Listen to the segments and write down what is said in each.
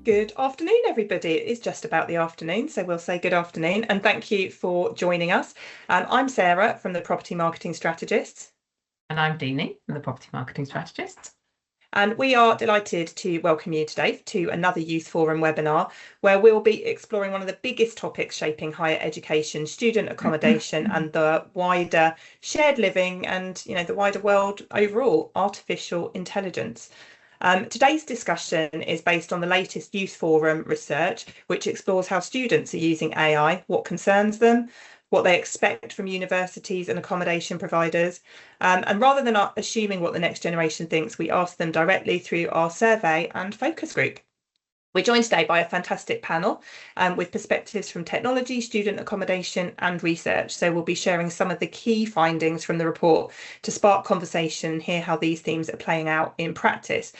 Good afternoon, everybody. It is just about the afternoon, so we'll say good afternoon and thank you for joining us. I'm Sarah from the Property Marketing Strategists. And I'm Deenie from the Property Marketing Strategists. And we are delighted to welcome you today to another Youth Forum webinar, where we'll be exploring one of the biggest topics shaping higher education, student accommodation, and the wider shared living and, the wider world overall, artificial intelligence. Today's discussion is based on the latest Youth Forum research, which explores how students are using AI, what concerns them, what they expect from universities and accommodation providers. And rather than assuming what the next generation thinks, we ask them directly through our survey and focus group. We're joined today by a fantastic panel with perspectives from technology, student accommodation and research. So we'll be sharing some of the key findings from the report to spark conversation and hear how these themes are playing out in practice.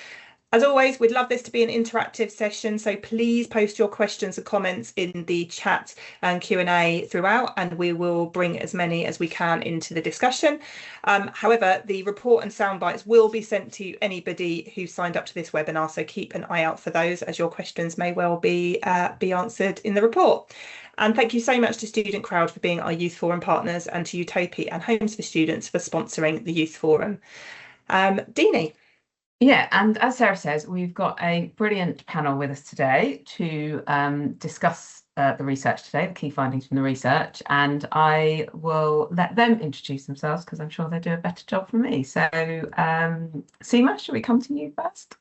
As always, we'd love this to be an interactive session, so please post your questions and comments in the chat and Q&A throughout, and we will bring as many as we can into the discussion. However, the report and sound bites will be sent to anybody who signed up to this webinar, so keep an eye out for those, as your questions may well be answered in the report. And thank you so much to Student Crowd for being our Youth Forum partners, and to Utopi and Homes for Students for sponsoring the Youth Forum. Deenie. Yeah, and as Sarah says, we've got a brilliant panel with us today to discuss the research today, the key findings from the research, and I will let them introduce themselves because I'm sure they do a better job than me. So, Seema, should we come to you first?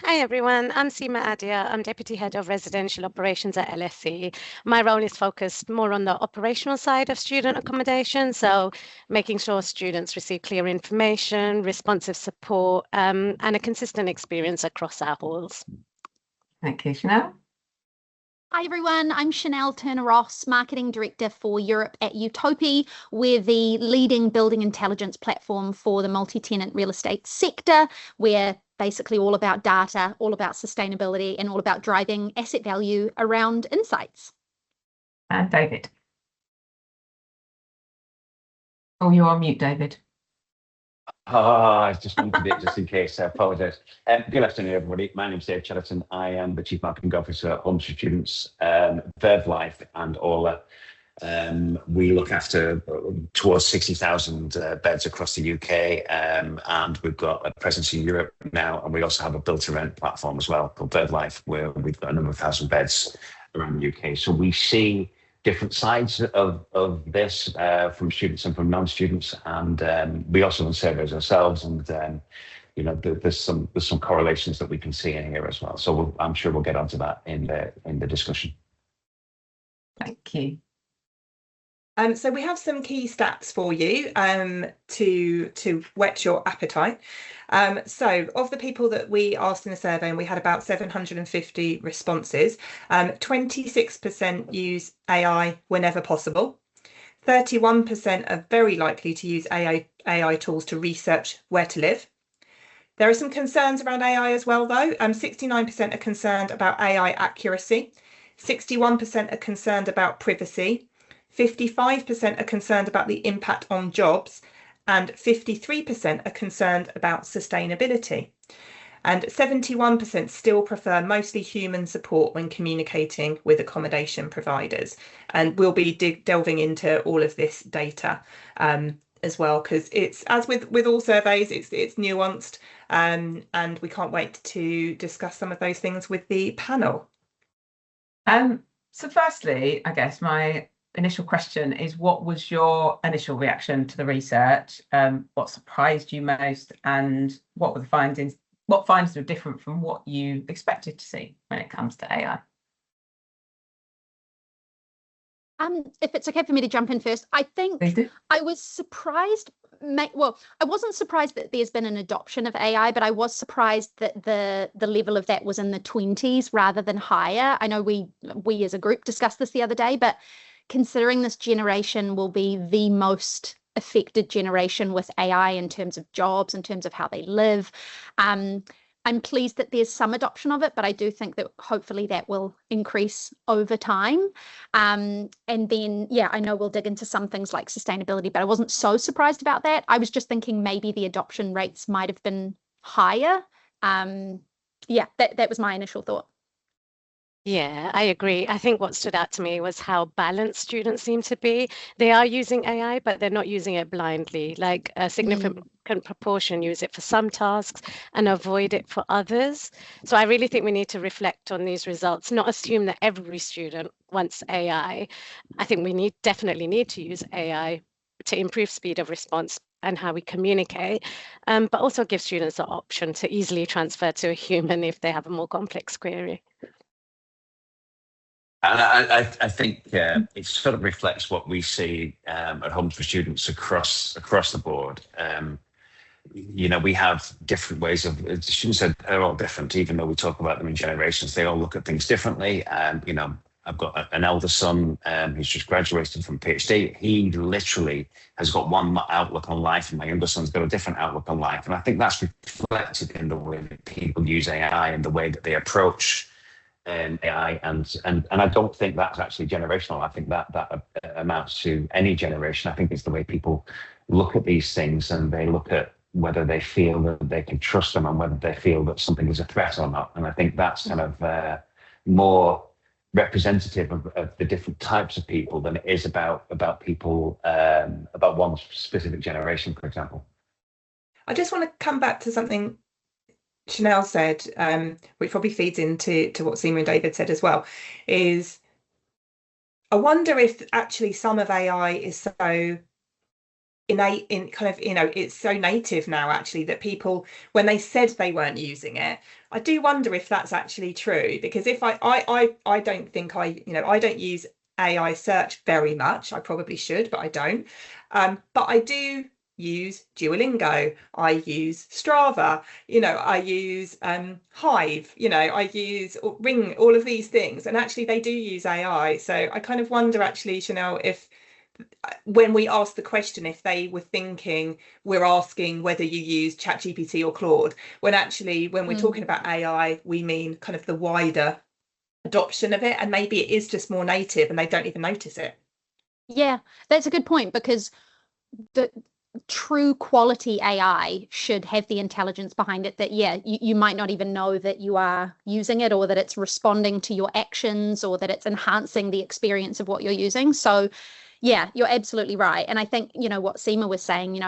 Hi everyone, I'm Seema Adia. I'm Deputy Head of Residential Operations at LSE. My role is focused more on the operational side of student accommodation, so making sure students receive clear information, responsive support, and a consistent experience across our halls. Thank you, Chanel. Hi everyone, I'm Chanel Turner-Ross, Marketing Director for Europe at Utopi. We're the leading building intelligence platform for the multi-tenant real estate sector. We're basically all about data, all about sustainability, and all about driving asset value around insights. And David. Oh, you're on mute, David. I just wanted it just in case. I apologise. Good afternoon, everybody. My name is Dave Chadderton. I am the Chief Marketing Officer at Homes for Students, Verve Life and Orla. We look after towards 60,000 beds across the UK, and we've got a presence in Europe now, and we also have a build-to-rent platform as well called Verve Life, where we've got a number of thousand beds around the UK. So we see different sides of this from students and from non-students, and we also run surveys ourselves, and there's some correlations that we can see in here as well. So I'm sure we'll get onto that in the discussion. Thank you. So we have some key stats for you to whet your appetite. So of the people that we asked in the survey, and we had about 750 responses, 26% use AI whenever possible. 31% are very likely to use AI tools to research where to live. There are some concerns around AI as well, though. 69% are concerned about AI accuracy. 61% are concerned about privacy. 55% are concerned about the impact on jobs, and 53% are concerned about sustainability. And 71% still prefer mostly human support when communicating with accommodation providers. And we'll be delving into all of this data as well, because it's, as with all surveys, it's nuanced, and we can't wait to discuss some of those things with the panel. So firstly, I guess my initial question is, what was your initial reaction to the research? What surprised you most, and what were the findings? What findings were different from what you expected to see when it comes to AI? If it's okay for me to jump in first, I think I was surprised. Well, I wasn't surprised that there's been an adoption of AI, but I was surprised that the level of that was in the 20s rather than higher. I know we as a group discussed this the other day, but considering this generation will be the most affected generation with AI in terms of jobs, in terms of how they live, I'm pleased that there's some adoption of it, but I do think that hopefully that will increase over time. And then, yeah, I know we'll dig into some things like sustainability, but I wasn't so surprised about that. I was just thinking maybe the adoption rates might have been higher. Yeah, that was my initial thought. Yeah, I agree. I think what stood out to me was how balanced students seem to be. They are using AI, but they're not using it blindly. Like a significant proportion use it for some tasks and avoid it for others. So I really think we need to reflect on these results, not assume that every student wants AI. I think we definitely need to use AI to improve speed of response and how we communicate, but also give students the option to easily transfer to a human if they have a more complex query. And I think it sort of reflects what we see at Homes for Students across the board. We have different ways of, students are all different, even though we talk about them in generations, they all look at things differently. I've got an elder son who's just graduated from PhD. He literally has got one outlook on life, and my younger son's got a different outlook on life. And I think that's reflected in the way that people use AI and the way that they approach AI, and I don't think that's actually generational. I think that amounts to any generation. I think it's the way people look at these things, and they look at whether they feel that they can trust them and whether they feel that something is a threat or not. And I think that's kind of more representative of the different types of people than it is about people about one specific generation, for example. I just want to come back to something Chanel said, which probably feeds into what Seema and David said as well, is I wonder if actually some of AI is so innate in kind of, it's so native now actually that people, when they said they weren't using it, I do wonder if that's actually true, because if I don't think I don't use AI search very much. I probably should, but I don't. But I do use Duolingo, I use Strava, I use Hive, I use Ring, all of these things, and actually they do use AI. So I kind of wonder actually, Chanel, if when we asked the question, if they were thinking we're asking whether you use ChatGPT or Claude, when actually when we're talking about AI, we mean kind of the wider adoption of it, and maybe it is just more native and they don't even notice it. Yeah, that's a good point, because the true quality AI should have the intelligence behind it that, you might not even know that you are using it, or that it's responding to your actions, or that it's enhancing the experience of what you're using. So yeah, you're absolutely right. And I think, what Seema was saying,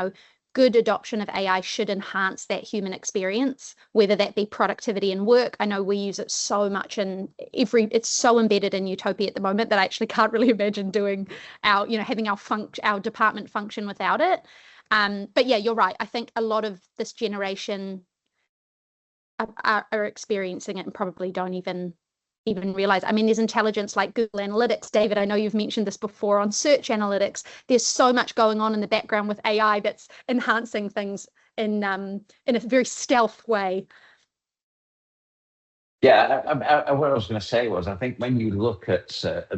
good adoption of AI should enhance that human experience, whether that be productivity in work. I know we use it so much in it's so embedded in Utopi at the moment that I actually can't really imagine doing having our department function without it. But yeah, you're right. I think a lot of this generation are experiencing it and probably don't even realize. I mean, there's intelligence like Google Analytics. David, I know you've mentioned this before on search analytics. There's so much going on in the background with AI that's enhancing things in a very stealth way. Yeah, what I was going to say was, I think when you look at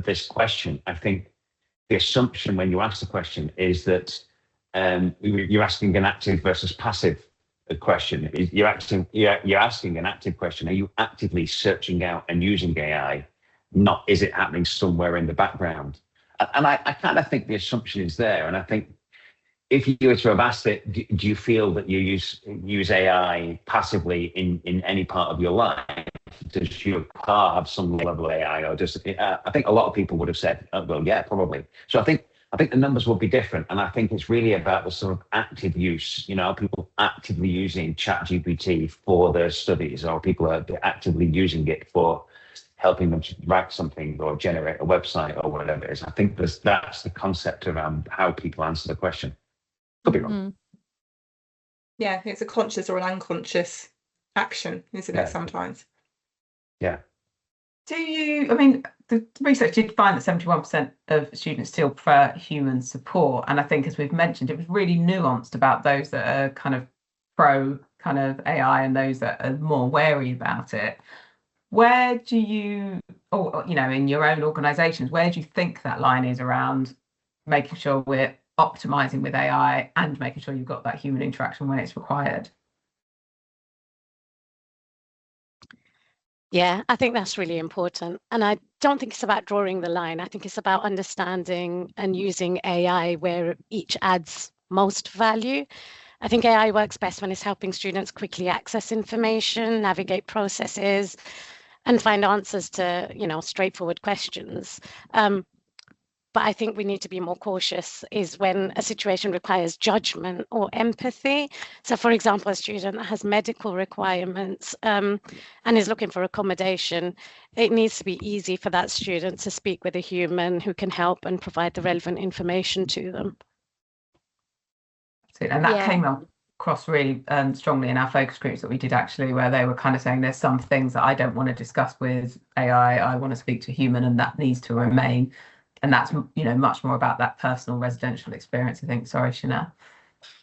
this question, I think the assumption when you ask the question is that you're asking an active versus passive question. You're asking an active question. Are you actively searching out and using AI? Not, is it happening somewhere in the background? And I kind of think the assumption is there. And I think if you were to have asked it, do you feel that you use AI passively in any part of your life? Does your car have some level of AI, or does I think a lot of people would have said, well, yeah, probably. So I think the numbers will be different, and I think it's really about the sort of active use. People actively using ChatGPT for their studies, or people are actively using it for helping them to write something or generate a website or whatever it is. I think that's the concept around how people answer the question. Could be wrong. Yeah, it's a conscious or an unconscious action, isn't it, sometimes? Yeah. The research did find that 71% of students still prefer human support. And I think, as we've mentioned, it was really nuanced about those that are kind of pro kind of AI and those that are more wary about it. Where do you, in your own organisations, where do you think that line is around making sure we're optimising with AI and making sure you've got that human interaction when it's required? Yeah, I think that's really important. And I don't think it's about drawing the line. I think it's about understanding and using AI where each adds most value. I think AI works best when it's helping students quickly access information, navigate processes, and find answers to, straightforward questions. But I think we need to be more cautious is when a situation requires judgment or empathy. So, for example, a student has medical requirements and is looking for accommodation. It needs to be easy for that student to speak with a human who can help and provide the relevant information to them. And that came across really strongly in our focus groups that we did, actually, where they were kind of saying there's some things that I don't want to discuss with AI. I want to speak to a human, and that needs to remain. And that's, much more about that personal residential experience, I think. Sorry, Chanel.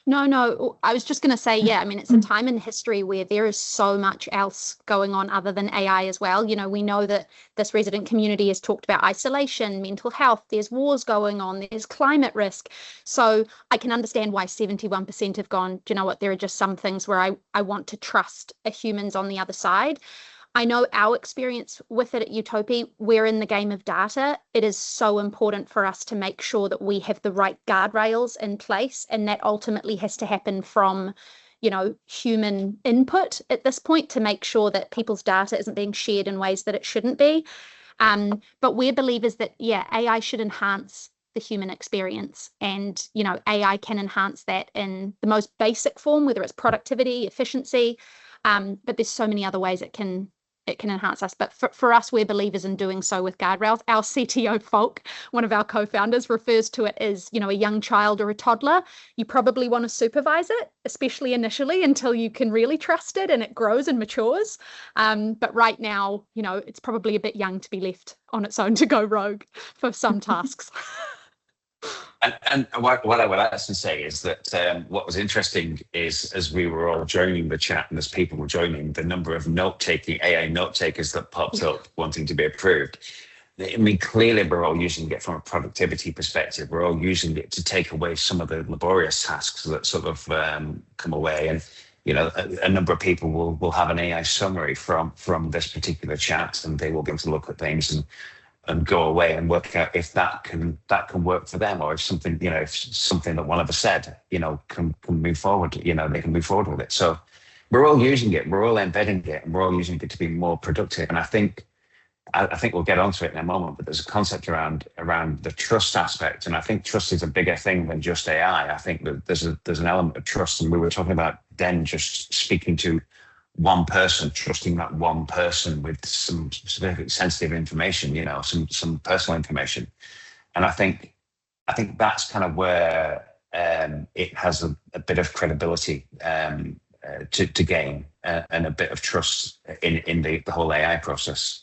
No, I was just going to say, it's a time in history where there is so much else going on other than AI as well. We know that this resident community has talked about isolation, mental health, there's wars going on, there's climate risk. So I can understand why 71% have gone, do you know what, there are just some things where I want to trust a humans on the other side. I know our experience with it at Utopi, we're in the game of data. It is so important for us to make sure that we have the right guardrails in place, and that ultimately has to happen from, human input at this point to make sure that people's data isn't being shared in ways that it shouldn't be. But we're believers that, AI should enhance the human experience, and, AI can enhance that in the most basic form, whether it's productivity, efficiency, but there's so many other ways it can enhance us. But for us, we're believers in doing so with guardrails. Our CTO, Folk, one of our co-founders, refers to it as, a young child or a toddler. You probably want to supervise it, especially initially, until you can really trust it and it grows and matures. But right now, it's probably a bit young to be left on its own to go rogue for some tasks. And what I would actually say is that what was interesting is, as we were all joining the chat and as people were joining, the number of AI note takers that popped up wanting to be approved. I mean, clearly we're all using it from a productivity perspective. We're all using it to take away some of the laborious tasks that sort of come away. And, a number of people will have an AI summary from this particular chat, and they will be able to look at things and go away and work out if that can work for them, or if something, if something that one of us said, can move forward, they can move forward with it. So we're all using it, we're all embedding it, and we're all using it to be more productive. And I think we'll get onto it in a moment, but there's a concept around the trust aspect. And I think trust is a bigger thing than just AI. I think that there's an element of trust. And we were talking about then just speaking to one person, trusting that one person with some specific sensitive information, some personal information. And I think that's kind of where it has a bit of credibility to gain and a bit of trust in the whole AI process.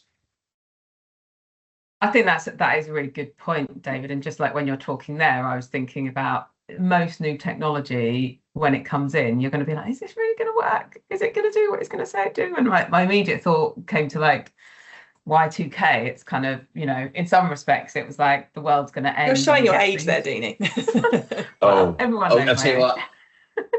I think that is a really good point, David. And just like when you're talking there, I was thinking about most new technology, when it comes in, you're going to be like, is this really going to work? Is it going to do what it's going to say it do? And my immediate thought came to like Y2K. It's kind of, in some respects, it was like the world's going to end. You're showing your age there, Deenie. Everyone knows. I'll tell you what.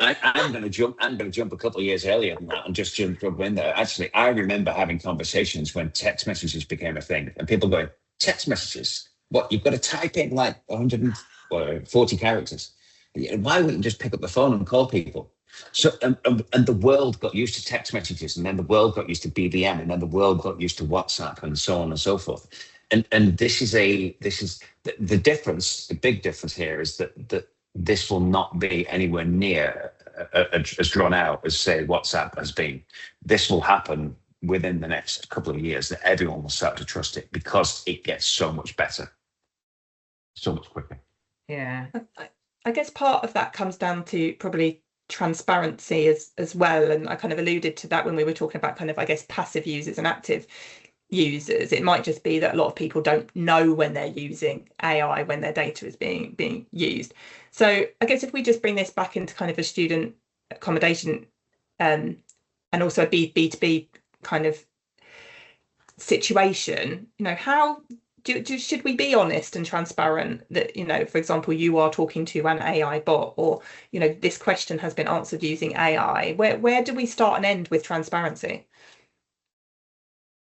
I'm going to jump a couple of years earlier than that and just jump in there. Actually, I remember having conversations when text messages became a thing, and people going, text messages? What, you've got to type in like 140 characters? Why wouldn't you just pick up the phone and call people? So and the world got used to text messages, and then the world got used to BBM, and then the world got used to WhatsApp, and so on and so forth. And this is the difference. The big difference here is that this will not be anywhere near as drawn out as, say, WhatsApp has been. This will happen within the next couple of years, that everyone will start to trust it because it gets so much better, so much quicker. Yeah. I guess part of that comes down to probably transparency as well. And I kind of alluded to that when we were talking about kind of, I guess, passive users and active users. It might just be that a lot of people don't know when they're using AI, when their data is being used. So I guess if we just bring this back into kind of a student accommodation and also a B2B kind of situation, how should we be honest and transparent that, for example, you are talking to an AI bot, or, this question has been answered using AI? Where do we start and end with transparency?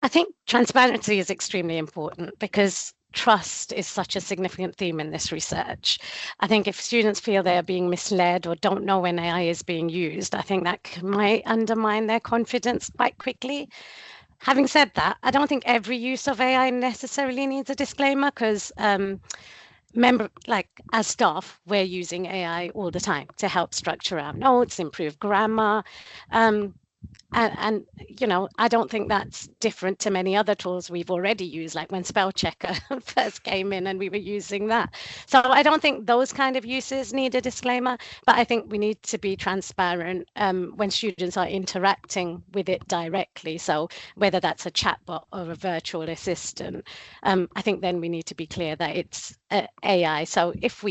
I think transparency is extremely important because trust is such a significant theme in this research. I think if students feel they are being misled or don't know when AI is being used, I think that might undermine their confidence quite quickly. Having said that, I don't think every use of AI necessarily needs a disclaimer, because as staff, we're using AI all the time to help structure our notes, improve grammar. And I don't think that's different to many other tools we've already used, like when spell checker first came in and we were using that. So I don't think those kind of uses need a disclaimer, but I think we need to be transparent when students are interacting with it directly. So whether that's a chatbot or a virtual assistant, I think then we need to be clear that it's AI. So if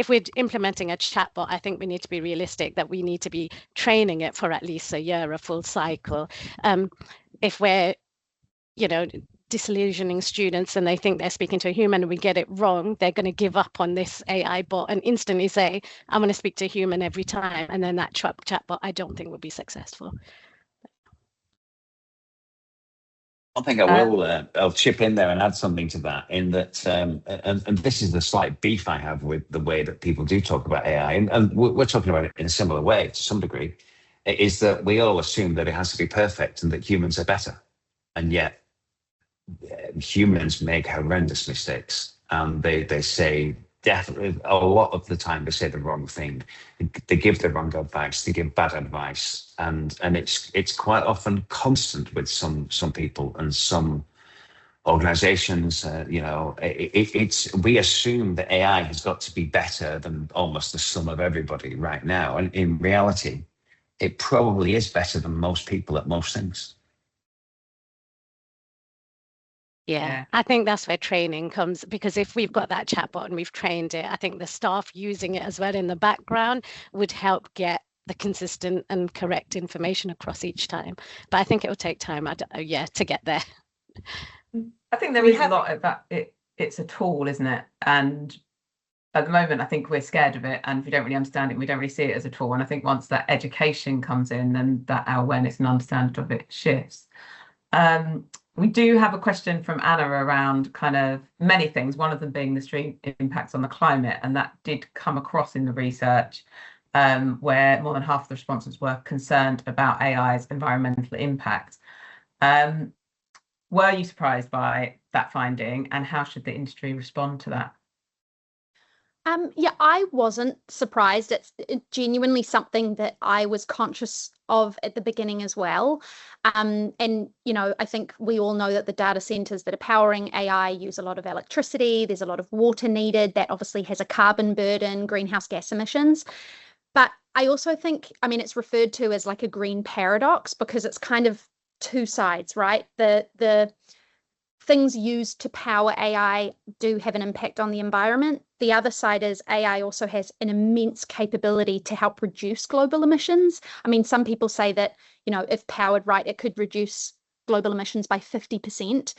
we're implementing a chatbot, I think we need to be realistic that we need to be training it for at least a year, a full cycle. If we're, disillusioning students and they think they're speaking to a human and we get it wrong, they're going to give up on this AI bot and instantly say, I'm going to speak to a human every time. And then that chatbot, I don't think will be successful. One thing I'll chip in there and add something to that, in that, and this is the slight beef I have with the way that people do talk about AI, and we're talking about it in a similar way to some degree, is that we all assume that it has to be perfect and that humans are better. And yet humans make horrendous mistakes, and they say, definitely a lot of the time they say the wrong thing, they give the wrong advice, they give bad advice, and it's quite often constant with some people and some organizations. We assume that AI has got to be better than almost the sum of everybody right now, and in reality it probably is better than most people at most things. Yeah, I think that's where training comes, because if we've got that chatbot and we've trained it, I think the staff using it as well in the background would help get the consistent and correct information across each time. But I think it will take time, to get there. I think there is a lot of that. It's a tool, isn't it? And at the moment, I think we're scared of it, and we don't really understand it. We don't really see it as a tool. And I think once that education comes in, then that our awareness and understanding of it shifts. We do have a question from Anna around kind of many things, one of them being the extreme impacts on the climate, and that did come across in the research, where more than half of the respondents were concerned about AI's environmental impact. Were you surprised by that finding, and how should the industry respond to that? Yeah, I wasn't surprised. It's genuinely something that I was conscious of at the beginning as well. And, I think we all know that the data centers that are powering AI use a lot of electricity. There's a lot of water needed. That obviously has a carbon burden, greenhouse gas emissions. But I also think, it's referred to as like a green paradox, because it's kind of two sides, right? The things used to power AI do have an impact on the environment. The other side is AI also has an immense capability to help reduce global emissions. Some people say that, if powered right, it could reduce global emissions by 50%.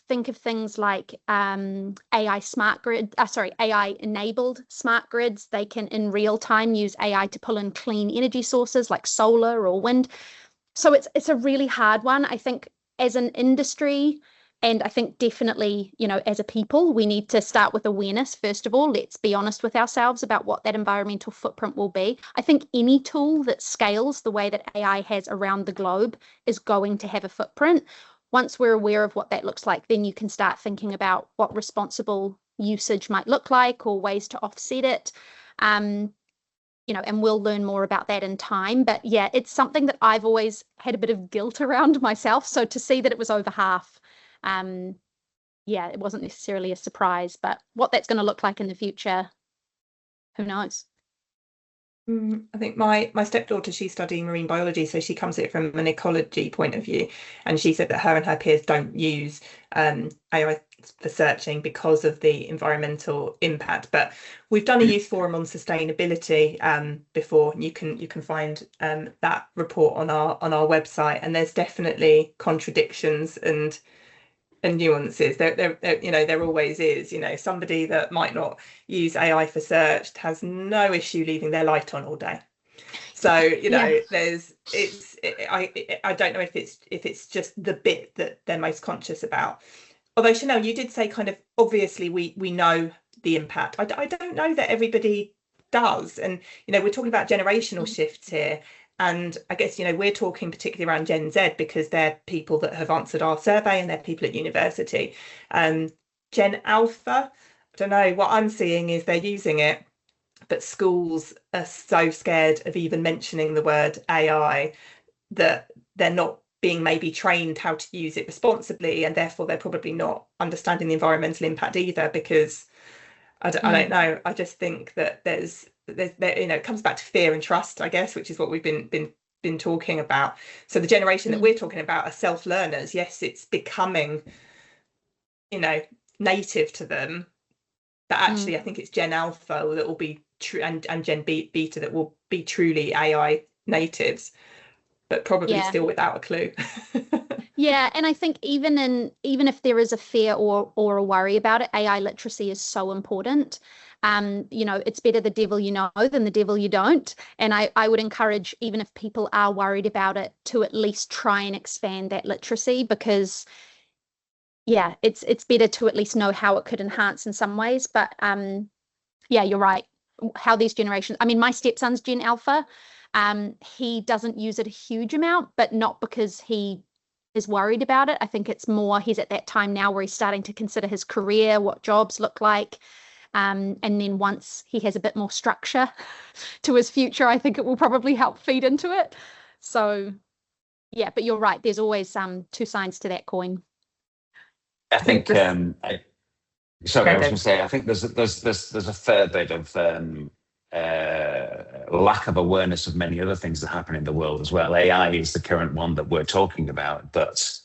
Think of things like AI enabled smart grids. They can in real time use AI to pull in clean energy sources like solar or wind. So it's a really hard one. I think as an industry, and I think definitely, as a people, we need to start with awareness. First of all, let's be honest with ourselves about what that environmental footprint will be. I think any tool that scales the way that AI has around the globe is going to have a footprint. Once we're aware of what that looks like, then you can start thinking about what responsible usage might look like or ways to offset it. And we'll learn more about that in time. But yeah, it's something that I've always had a bit of guilt around myself. So to see that it was over half, it wasn't necessarily a surprise, but what that's going to look like in the future, who knows? I think my stepdaughter, she's studying marine biology, so she comes at it from an ecology point of view, and she said that her and her peers don't use AI for searching because of the environmental impact. But we've done a youth forum on sustainability before. You can find that report on our website, and there's definitely contradictions and nuances. There always is. Somebody that might not use AI for search has no issue leaving their light on all day. So I don't know if it's just the bit that they're most conscious about. Although Chanel, you did say kind of obviously we know the impact. I don't know that everybody does. And, we're talking about generational shifts here. And I guess, we're talking particularly around Gen Z because they're people that have answered our survey and they're people at university. Gen Alpha, I don't know, what I'm seeing is they're using it, but schools are so scared of even mentioning the word AI that they're not being maybe trained how to use it responsibly, and therefore they're probably not understanding the environmental impact either, because I don't know. I just think that there's it comes back to fear and trust, I guess, which is what we've been talking about. So the generation that we're talking about are self-learners. Yes, it's becoming, native to them, but actually I think it's Gen Alpha that will be true, and Gen Beta that will be truly AI natives, but probably still without a clue. Yeah, and I think even if there is a fear or a worry about it, AI literacy is so important. It's better the devil you know than the devil you don't. And I would encourage, even if people are worried about it, to at least try and expand that literacy, because it's better to at least know how it could enhance in some ways. But you're right. How these generations, I mean, my stepson's Gen Alpha. He doesn't use it a huge amount, but not because he is worried about it. I think it's more he's at that time now where he's starting to consider his career, what jobs look like. And then once he has a bit more structure to his future, I think it will probably help feed into it. So, but you're right. There's always two sides to that coin. I think, I was going to say, I think there's a fair bit of lack of awareness of many other things that happen in the world as well. AI is the current one that we're talking about, but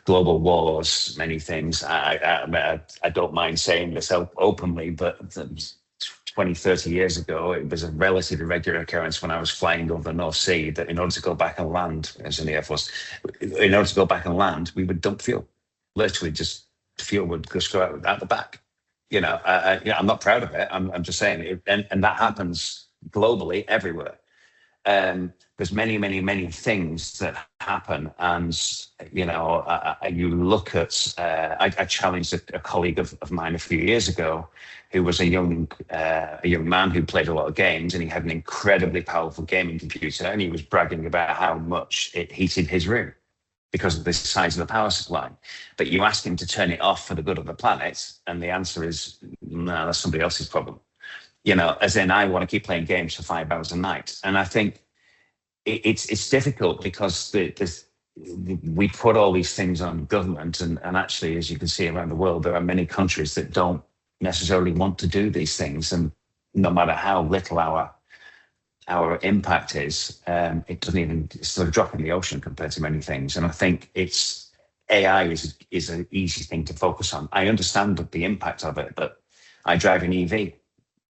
global wars, many things. I don't mind saying this openly, but 20, 30 years ago, it was a relatively regular occurrence when I was flying over the North Sea that in order to go back and land, as in the Air Force, in order to go back and land, we would dump fuel. Literally, just fuel would just go out the back. I'm not proud of it. I'm just saying it, and that happens globally everywhere. There's many things that happen, and you look at. I challenged a colleague of mine a few years ago, who was a young man who played a lot of games, and he had an incredibly powerful gaming computer, and he was bragging about how much it heated his room because of the size of the power supply. But you ask him to turn it off for the good of the planet, and the answer is, no, that's somebody else's problem. As in, I want to keep playing games for 5 hours a night. And I think it's difficult because we put all these things on government, and actually, as you can see around the world, there are many countries that don't necessarily want to do these things. And no matter how little our impact is, it doesn't even, it's sort of drop in the ocean compared to many things. And I think AI is an easy thing to focus on. I understand the impact of it, but I drive an EV.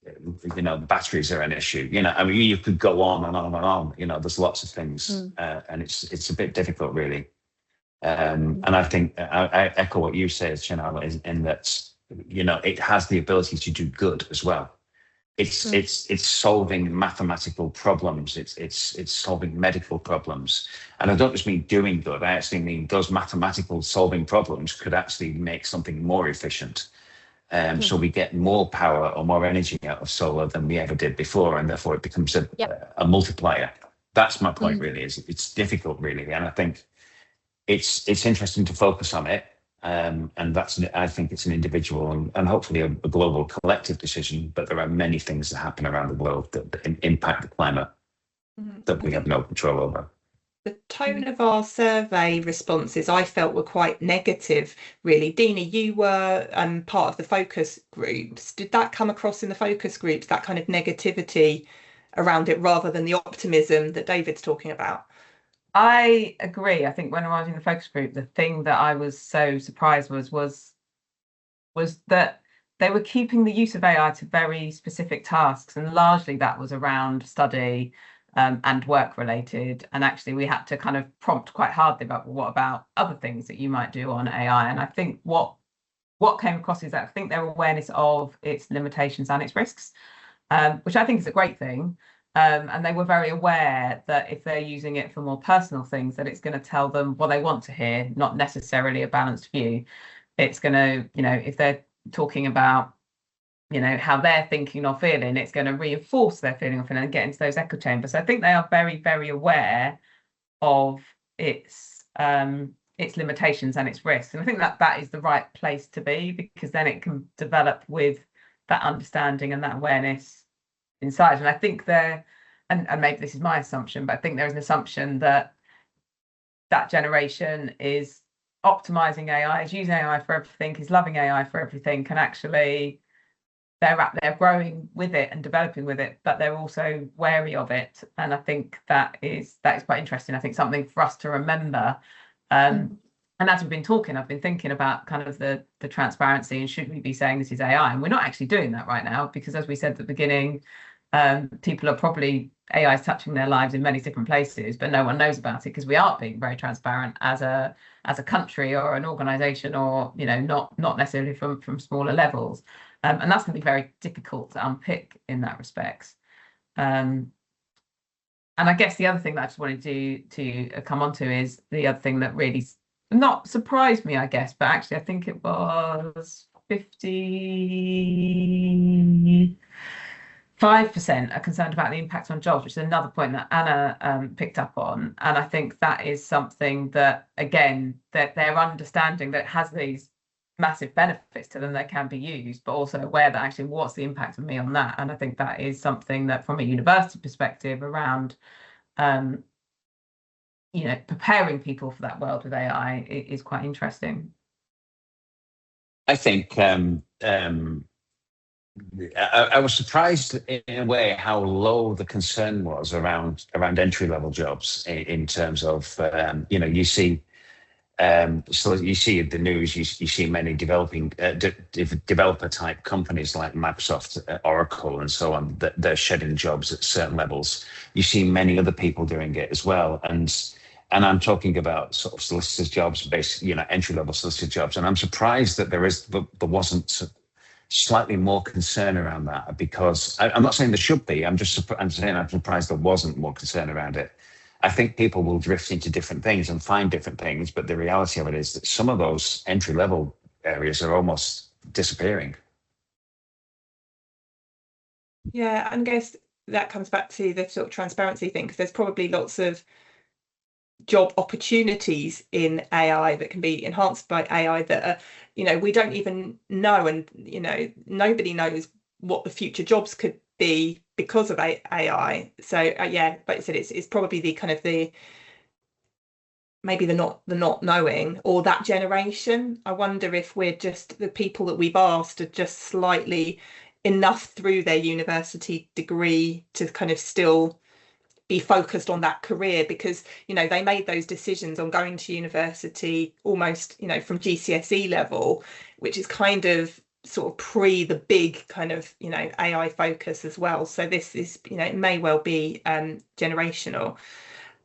The batteries are an issue. You could go on and on and on. There's lots of things, and it's a bit difficult, really. And I think I echo what you say, Chanel, in that it has the ability to do good as well. It's solving mathematical problems. It's solving medical problems. And I don't just mean doing good. I actually mean those mathematical solving problems could actually make something more efficient. So we get more power or more energy out of solar than we ever did before, and therefore it becomes a multiplier. That's my point, really. It's difficult, really, and I think it's interesting to focus on it. And I think it's an individual and hopefully a global collective decision, but there are many things that happen around the world that impact the climate that we have no control over. The tone of our survey responses I felt were quite negative, really. Deenie, you were part of the focus groups. Did that come across in the focus groups, that kind of negativity around it rather than the optimism that David's talking about? I agree. I think when I was in the focus group, the thing that I was so surprised was that they were keeping the use of AI to very specific tasks, and largely that was around study and work related. And actually, we had to kind of prompt quite hardly about what about other things that you might do on AI. And I think what came across is that I think their awareness of its limitations and its risks, which I think is a great thing. And they were very aware that if they're using it for more personal things, that it's going to tell them what they want to hear, not necessarily a balanced view. It's going to, if they're talking about you know, how they're thinking or feeling, it's going to reinforce their feeling or feeling and get into those echo chambers. So I think they are very, very aware of its limitations and its risks. And I think that is the right place to be, because then it can develop with that understanding and that awareness inside. And I think and maybe this is my assumption, but I think there is an assumption that that generation is optimizing AI, is using AI for everything, is loving AI for everything, and actually they're growing with it and developing with it, but they're also wary of it. And I think that is quite interesting. I think something for us to remember. And as we've been talking, I've been thinking about kind of the transparency, and should we be saying this is AI? And we're not actually doing that right now, because as we said at the beginning, people are probably, AI is touching their lives in many different places, but no one knows about it because we aren't being very transparent as a country or an organization, or, you know, not necessarily from smaller levels. And that's going to be very difficult to unpick in that respect. And I guess the other thing that I just wanted to come on to is the other thing that really not surprised me, I guess, but actually I think it was 55% are concerned about the impact on jobs, which is another point that Anna picked up on. And I think that is something that, again, that they're understanding that it has these massive benefits to them that can be used, but also aware that actually what's the impact of me on that. And I think that is something that from a university perspective around you know, preparing people for that world with AI is quite interesting. I think I was surprised in a way how low the concern was around entry-level jobs in terms of you know, you see so you see the news, you see many developing developer type companies like Microsoft, Oracle, and so on, that they're shedding jobs at certain levels. You see many other people doing it as well, and I'm talking about sort of solicitors' jobs, you know, entry-level solicitor jobs. And I'm surprised that there wasn't slightly more concern around that, because I'm not saying there should be. I'm saying I'm surprised there wasn't more concern around it. I think people will drift into different things and find different things, but the reality of it is that some of those entry-level areas are almost disappearing. Yeah, and I guess that comes back to the sort of transparency thing, because there's probably lots of job opportunities in AI that can be enhanced by AI that are, you know, we don't even know, and, you know, nobody knows what the future jobs could be because of AI. So yeah, like I said, it's probably the kind of maybe the not knowing, or that generation. I wonder if we're just, the people that we've asked are just slightly enough through their university degree to kind of still be focused on that career, because, you know, they made those decisions on going to university almost, you know, from GCSE level, which is kind of sort of pre the big kind of, you know, AI focus as well. So this is, you know, it may well be generational.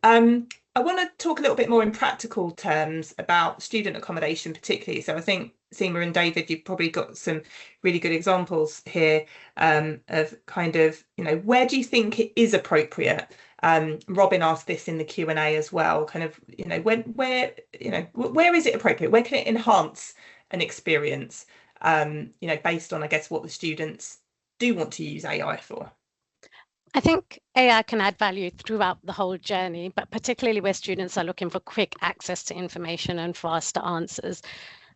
I want to talk a little bit more in practical terms about student accommodation particularly. So I think Seema and David, you've probably got some really good examples here of kind of, you know, where do you think it is appropriate? Robin asked this in the Q&A as well, kind of, you know, where is it appropriate? Where can it enhance an experience, you know, based on, I guess, what the students do want to use AI for? I think AI can add value throughout the whole journey, but particularly where students are looking for quick access to information and faster answers.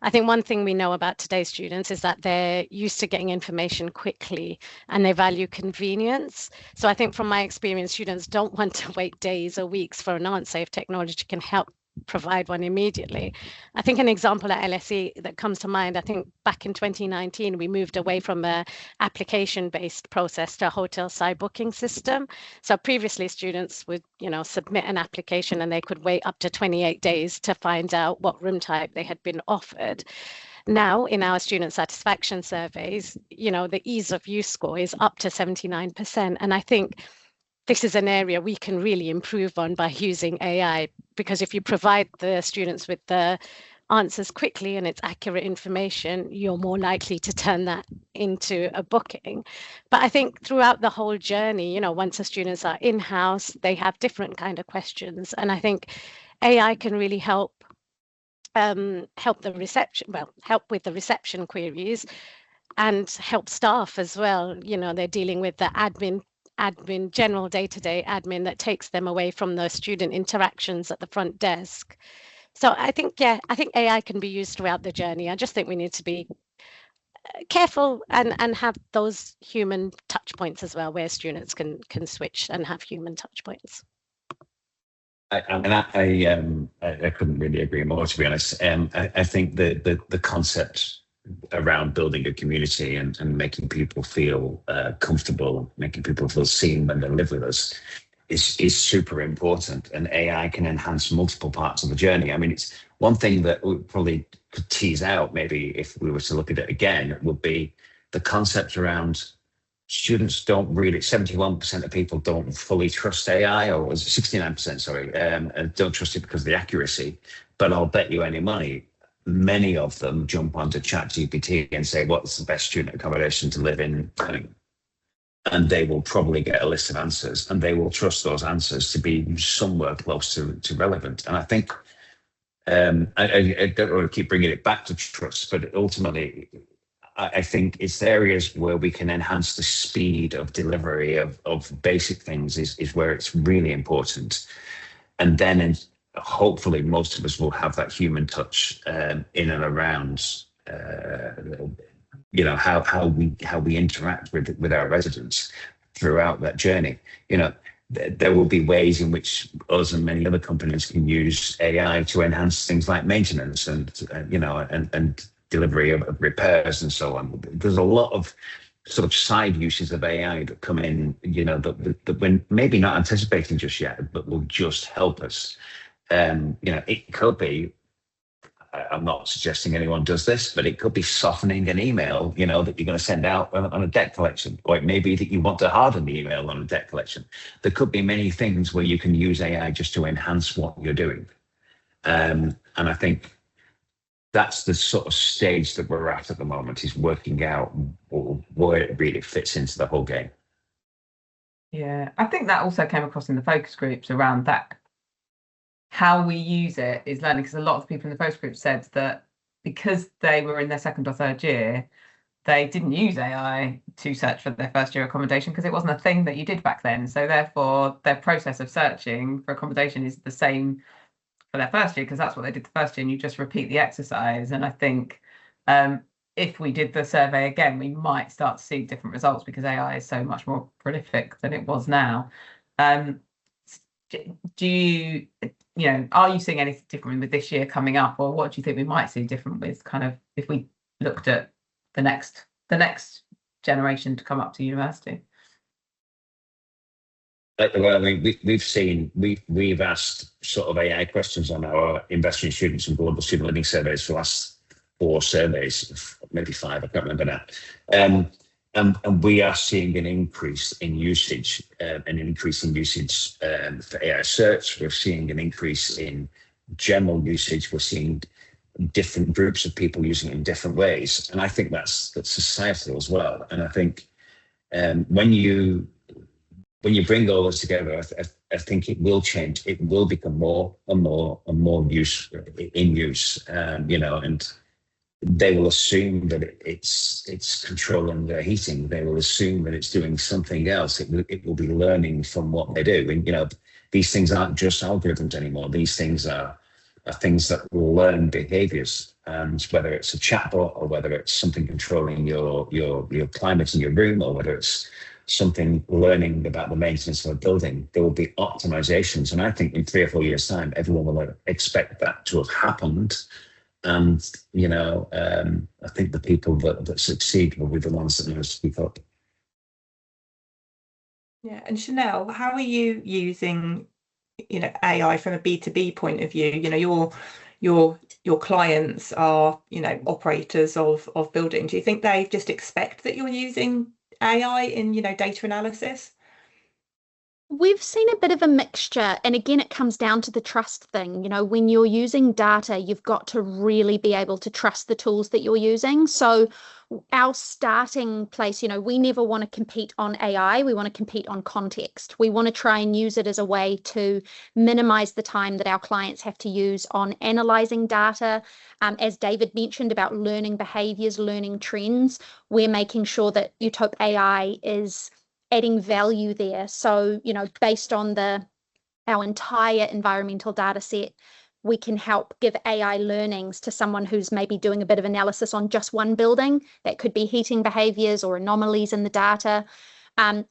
I think one thing we know about today's students is that they're used to getting information quickly and they value convenience. So I think from my experience, students don't want to wait days or weeks for an answer if technology can help provide one immediately. I think an example at LSE that comes to mind, I think back in 2019, we moved away from an application-based process to a hotel side booking system. So previously students would, you know, submit an application and they could wait up to 28 days to find out what room type they had been offered. Now, in our student satisfaction surveys, you know, the ease of use score is up to 79%. And I think this is an area we can really improve on by using AI, because if you provide the students with the answers quickly and it's accurate information, you're more likely to turn that into a booking. But I think throughout the whole journey, you know, once the students are in-house, they have different kind of questions. And I think AI can really help with the reception queries, and help staff as well. You know, they're dealing with the admin, general day-to-day admin that takes them away from the student interactions at the front desk. So I think, yeah, I think AI can be used throughout the journey. I just think we need to be careful and have those human touch points as well, where students can switch and have human touch points. I couldn't really agree more, to be honest. I think the concept around building a community and making people feel comfortable, making people feel seen when they live with us is super important. And AI can enhance multiple parts of the journey. I mean, it's one thing that we probably could tease out, maybe if we were to look at it again, would be the concept around students don't really, 71% of people don't fully trust AI, or was it 69%, sorry, don't trust it because of the accuracy. But I'll bet you any money, many of them jump onto ChatGPT and say, what's the best student accommodation to live in? And they will probably get a list of answers, and they will trust those answers to be somewhere close to relevant. And I think, I don't want to keep bringing it back to trust, but ultimately, I think it's areas where we can enhance the speed of delivery of basic things is where it's really important. And then hopefully most of us will have that human touch in and around you know, how we interact with our residents throughout that journey. You know, there will be ways in which us and many other companies can use AI to enhance things like maintenance and you know, and delivery of repairs and so on. There's a lot of sort of side uses of AI that come in, you know, that we're maybe not anticipating just yet, but will just help us. You know, it could be, I'm not suggesting anyone does this, but it could be softening an email, you know, that you're going to send out on a debt collection, or it may be that you want to harden the email on a debt collection. There could be many things where you can use AI just to enhance what you're doing. And I think that's the sort of stage that we're at the moment, is working out where it really fits into the whole game. Yeah, I think that also came across in the focus groups around that. How we use it is learning, because a lot of people in the focus group said that because they were in their second or third year, they didn't use AI to search for their first year accommodation because it wasn't a thing that you did back then. So therefore, their process of searching for accommodation is the same for their first year, because that's what they did the first year, and you just repeat the exercise. And I think if we did the survey again, we might start to see different results, because AI is so much more prolific than it was now. Do you know, are you seeing anything different with this year coming up, or what do you think we might see different with kind of if we looked at the next generation to come up to university? Well, I mean, we've asked sort of AI questions on our investor in students and global student living surveys for the last 4 surveys, maybe 5, I can't remember now. And we are seeing an increase in usage, for AI search. We're seeing an increase in general usage. We're seeing different groups of people using it in different ways. And I think that's societal as well. And I think when you bring all this together, I think it will change. It will become more and more and more in use, you know, and they will assume that it's controlling their heating. They will assume that it's doing something else. It will be learning from what they do. And, you know, these things aren't just algorithms anymore. These things are things that will learn behaviors. And whether it's a chatbot, or whether it's something controlling your climate in your room, or whether it's something learning about the maintenance of a building, there will be optimizations. And I think in 3 or 4 years' time, everyone will expect that to have happened. And, you know, I think the people that succeed will be the ones that know to speak up. Yeah, and Chanel, how are you using, you know, AI from a B2B point of view? You know, your clients are, you know, operators of building. Do you think they just expect that you're using AI in, you know, data analysis? We've seen a bit of a mixture. And again, it comes down to the trust thing. When you're using data, you've got to really be able to trust the tools that you're using. So our starting place, we never want to compete on AI. We want to compete on context. We want to try and use it as a way to minimize the time that our clients have to use on analyzing data. As David mentioned about learning behaviors, learning trends, we're making sure that Utopi AI is adding value there. So, based on our entire environmental data set, we can help give AI learnings to someone who's maybe doing a bit of analysis on just one building. That could be heating behaviors or anomalies in the data.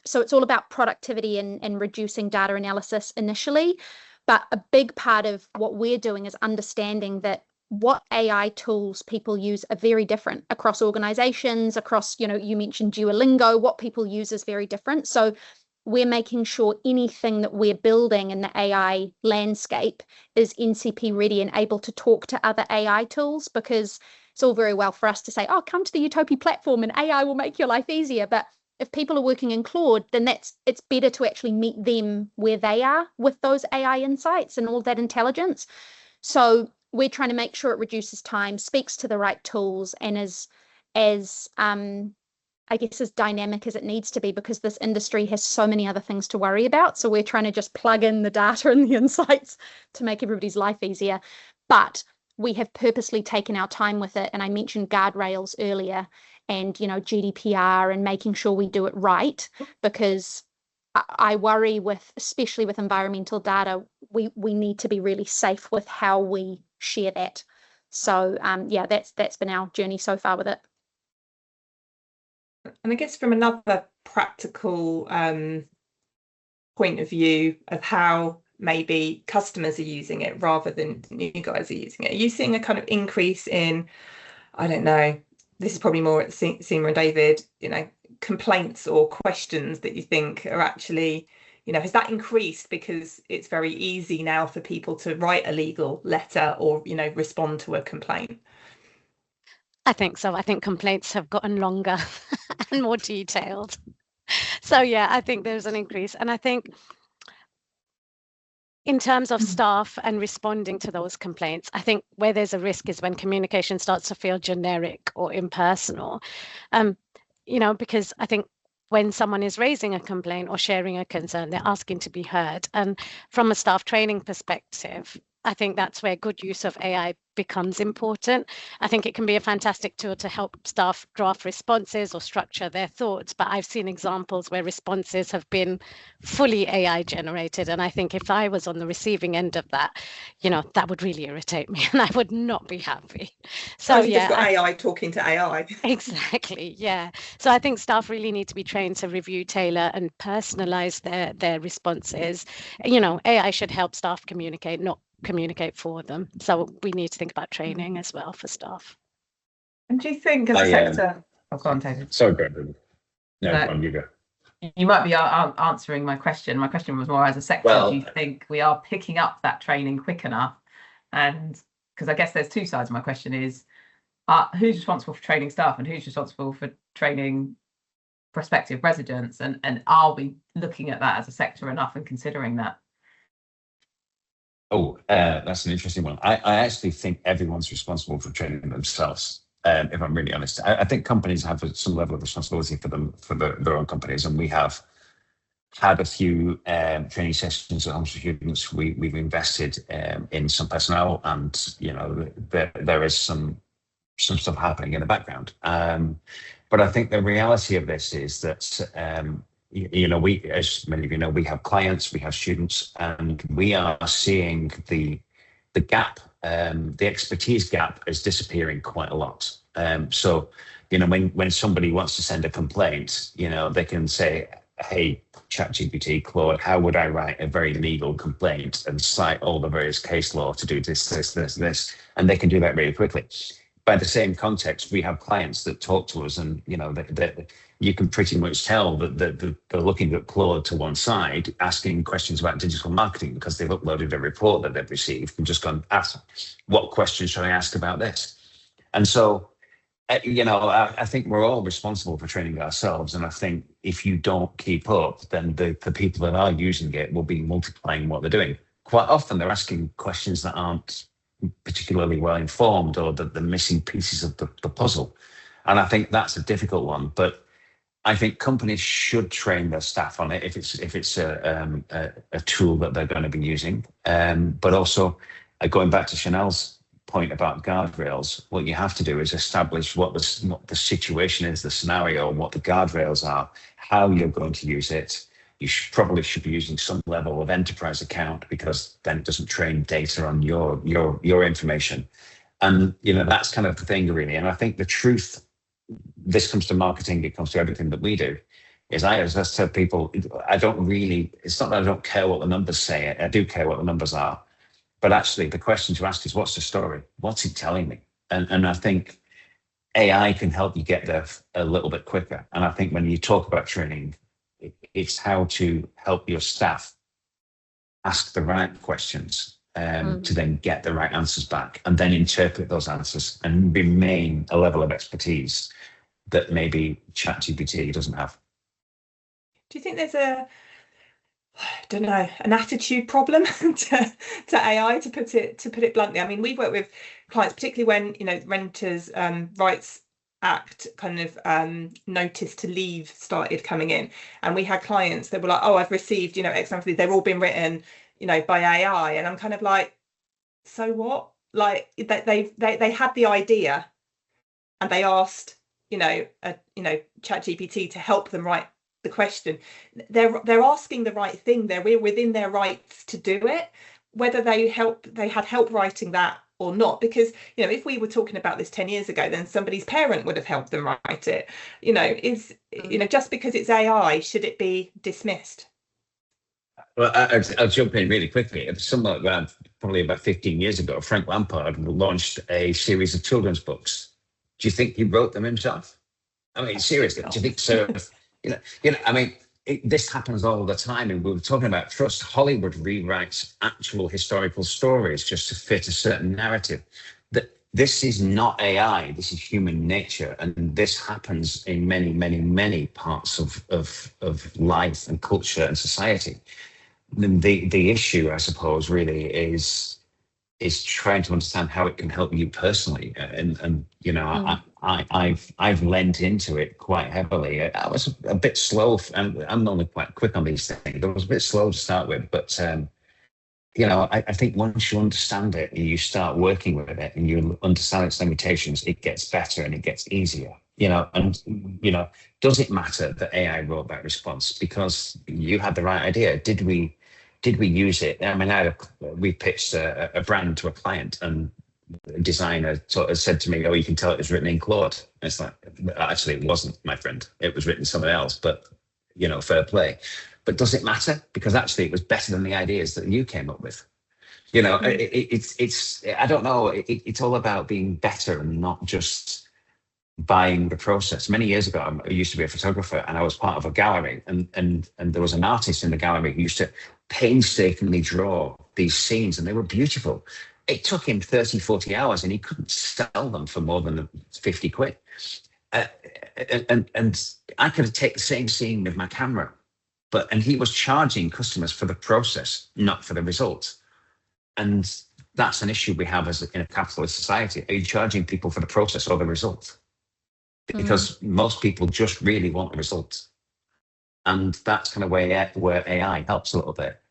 So it's all about productivity and reducing data analysis initially. But a big part of what we're doing is understanding that what AI tools people use are very different across organizations, across, you mentioned Duolingo, what people use is very different. So we're making sure anything that we're building in the AI landscape is NCP ready and able to talk to other AI tools, because it's all very well for us to say, oh, come to the Utopi platform and AI will make your life easier. But if people are working in Claude, then it's better to actually meet them where they are with those AI insights and all that intelligence. So we're trying to make sure it reduces time, speaks to the right tools, and is I guess as dynamic as it needs to be, because this industry has so many other things to worry about. So we're trying to just plug in the data and the insights to make everybody's life easier. But we have purposely taken our time with it. And I mentioned guardrails earlier and, GDPR and making sure we do it right, because I worry especially with environmental data, we need to be really safe with how we share that. So that's been our journey so far with it. And I guess from another practical point of view of how maybe customers are using it rather than you guys are using it, are you seeing a kind of increase in, I don't know, this is probably more at Seema and David, complaints or questions that you think are actually, has that increased because it's very easy now for people to write a legal letter or, respond to a complaint? I think so. I think complaints have gotten longer and more detailed. So yeah, I think there's an increase. And I think in terms of staff and responding to those complaints, I think where there's a risk is when communication starts to feel generic or impersonal. Because I think when someone is raising a complaint or sharing a concern, they're asking to be heard. And from a staff training perspective, I think that's where good use of AI becomes important. I think it can be a fantastic tool to help staff draft responses or structure their thoughts, but I've seen examples where responses have been fully AI generated. And I think if I was on the receiving end of that, that would really irritate me and I would not be happy. So you've just got AI talking to AI. Exactly, yeah. So I think staff really need to be trained to review, tailor and personalize their responses. AI should help staff communicate, not communicate for them. So we need to think about training as well for staff. And do you think as a sector... Oh, go on, David. Sorry, Brendan. No, go on, you go. You might be answering my question. My question was more as a sector, do you think we are picking up that training quick enough? And because I guess there's two sides of my question is, who's responsible for training staff and who's responsible for training prospective residents? And are we looking at that as a sector enough and considering that? Oh, that's an interesting one. I actually think everyone's responsible for training themselves. If I'm really honest, I think companies have some level of responsibility for their own companies, and we have had a few training sessions at Homes for Students. We've invested in some personnel, and there is some stuff happening in the background. But I think the reality of this is that we, as many of you know, we have clients, we have students, and we are seeing the gap, the expertise gap is disappearing quite a lot. So, when somebody wants to send a complaint, they can say, hey, ChatGPT, Claude, how would I write a very legal complaint and cite all the various case law to do this, and they can do that really quickly. By the same context, we have clients that talk to us, and you can pretty much tell that they're looking at Claude to one side, asking questions about digital marketing because they've uploaded a report that they've received and just gone, ask, what questions should I ask about this? And so I think we're all responsible for training ourselves. And I think if you don't keep up, then the people that are using it will be multiplying what they're doing. Quite often they're asking questions that aren't particularly well informed, or that they're missing pieces of the puzzle. And I think that's a difficult one. But I think companies should train their staff on it if it's a tool that they're going to be using. But also, going back to Chanel's point about guardrails, what you have to do is establish what the situation is, the scenario, what the guardrails are, how you're going to use it. You probably should be using some level of enterprise account, because then it doesn't train data on your information. And that's kind of the thing, really. And I think the truth, this comes to marketing, it comes to everything that we do, is I tell people, it's not that I don't care what the numbers say, I do care what the numbers are. But actually, the question to ask is, what's the story? What's it telling me? And I think AI can help you get there a little bit quicker. And I think when you talk about training, it's how to help your staff ask the right questions to then get the right answers back, and then interpret those answers and remain a level of expertise that maybe ChatGPT doesn't have. Do you think there's an attitude problem to AI, to put it bluntly? I mean, we work with clients, particularly when Renters' Rights Act kind of notice to leave started coming in, and we had clients that were like, "Oh, I've received X number of these. They've all been written by AI," and I'm kind of like, so what? Like they had the idea, and they asked ChatGPT to help them write the question. They're asking the right thing. They're within their rights to do it, whether they had help writing that or not. Because if we were talking about this 10 years ago, then somebody's parent would have helped them write it. Just because it's AI, should it be dismissed? Well, I'll jump in really quickly. It was probably about 15 years ago, Frank Lampard launched a series of children's books. Do you think he wrote them himself? I mean, seriously, do you think so? I mean, this happens all the time. And we were talking about trust. Hollywood rewrites actual historical stories just to fit a certain narrative. This is not AI. This is human nature. And this happens in many, many, many parts of life and culture and society. The issue, I suppose, really is trying to understand how it can help you personally. I've lent into it quite heavily. I was a bit slow, and I'm normally quite quick on these things. I was a bit slow to start with, but I think once you understand it and you start working with it and you understand its limitations, it gets better and it gets easier. Does it matter that AI wrote that response because you had the right idea? Did we use it? I mean, we pitched a brand to a client, and the designer sort of said to me, "Oh, you can tell it was written in Claude." And it's like, actually, it wasn't, my friend. It was written somewhere else. But fair play. But does it matter? Because actually, it was better than the ideas that you came up with. It's I don't know. It's all about being better and not just buying the process. Many years ago, I used to be a photographer, and I was part of a gallery, and there was an artist in the gallery who used to painstakingly draw these scenes, and they were beautiful. It took him 30, 40 hours, and he couldn't sell them for more than 50 quid. And I could take the same scene with my camera, and he was charging customers for the process, not for the result. And that's an issue we have in a capitalist society. Are you charging people for the process or the result? Because most people just really want the result. And that's kind of where AI helps a little bit.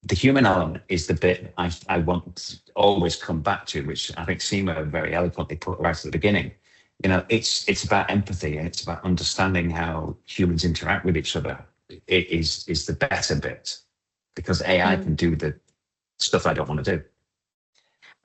The human element is the bit I want to always come back to, which I think Seema very eloquently put right at the beginning. It's about empathy, and it's about understanding how humans interact with each other. It is the better bit, because AI can do the stuff I don't want to do.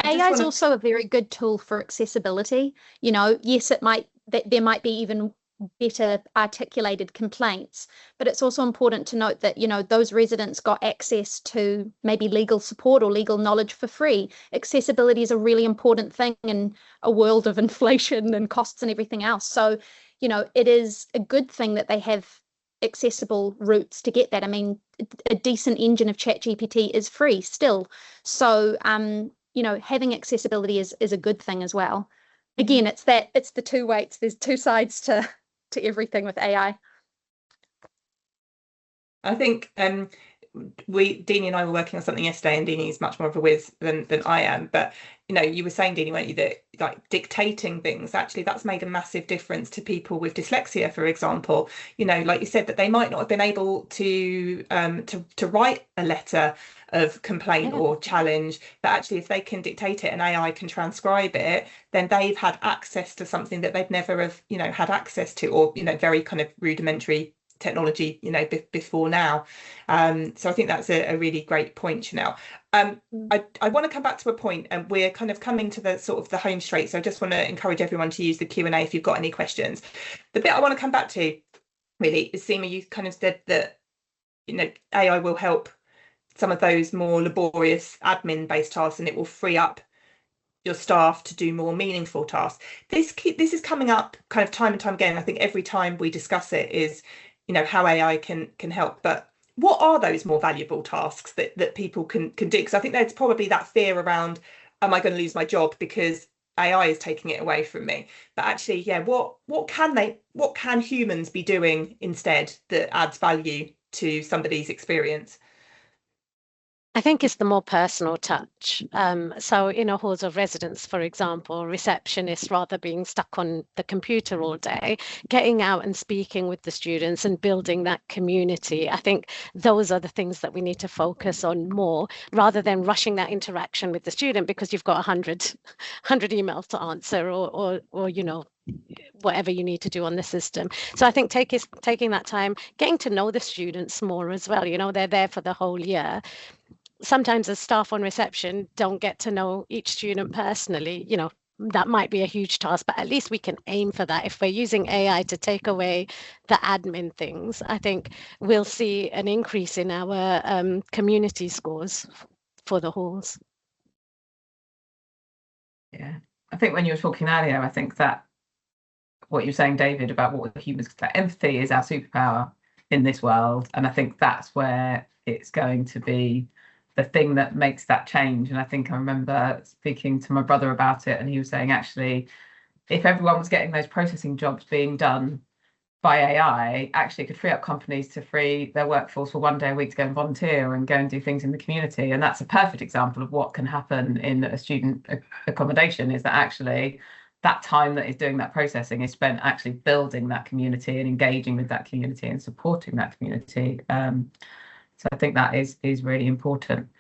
AI is also a very good tool for accessibility. Yes, there might be even better articulated complaints, but it's also important to note that those residents got access to maybe legal support or legal knowledge for free. Accessibility is a really important thing in a world of inflation and costs and everything else. So it is a good thing that they have accessible routes to get that. I mean, a decent engine of ChatGPT is free still, so having accessibility is a good thing as well. again, it's the two weights. There's two sides to everything with AI. I think Deenie and I were working on something yesterday, and Deenie is much more of a whiz than I am. But you were saying, Deenie, weren't you, that like dictating things, actually that's made a massive difference to people with dyslexia, for example. Like you said, that they might not have been able to write a letter of complaint or challenge, but actually if they can dictate it and AI can transcribe it, then they've had access to something that they'd never have had access to, or very kind of rudimentary technology before now. So I think that's a really great point, Chanel. I want to come back to a point, and we're kind of coming to the sort of the home straight, so I just want to encourage everyone to use the Q&A if you've got any questions. The bit I want to come back to really is, Seema, you kind of said that AI will help some of those more laborious admin based tasks, and it will free up your staff to do more meaningful tasks. This is coming up kind of time and time again. I think every time we discuss it is how AI can help, but what are those more valuable tasks that people can do? Because I think there's probably that fear around, am I going to lose my job because AI is taking it away from me? But actually, what can humans be doing instead that adds value to somebody's experience? I think it's the more personal touch. So in a halls of residence, for example, receptionists, rather being stuck on the computer all day, getting out and speaking with the students and building that community. I think those are the things that we need to focus on more, rather than rushing that interaction with the student because you've got 100 emails to answer, or whatever you need to do on the system. So I think taking that time, getting to know the students more as well. They're there for the whole year. Sometimes as staff on reception don't get to know each student personally. That might be a huge task, but at least we can aim for that. If we're using AI to take away the admin things, I think we'll see an increase in our community scores for the halls. Yeah, I think when you were talking earlier, I think that what you're saying, David, about what humans, that empathy is our superpower in this world, and I think that's where it's going to be the thing that makes that change. And I think I remember speaking to my brother about it, and he was saying, actually, if everyone was getting those processing jobs being done by AI, actually it could free up companies to free their workforce for 1 day a week to go and volunteer and go and do things in the community. And that's a perfect example of what can happen in a student accommodation, is that actually that time that is doing that processing is spent actually building that community and engaging with that community and supporting that community. So I think that is really important.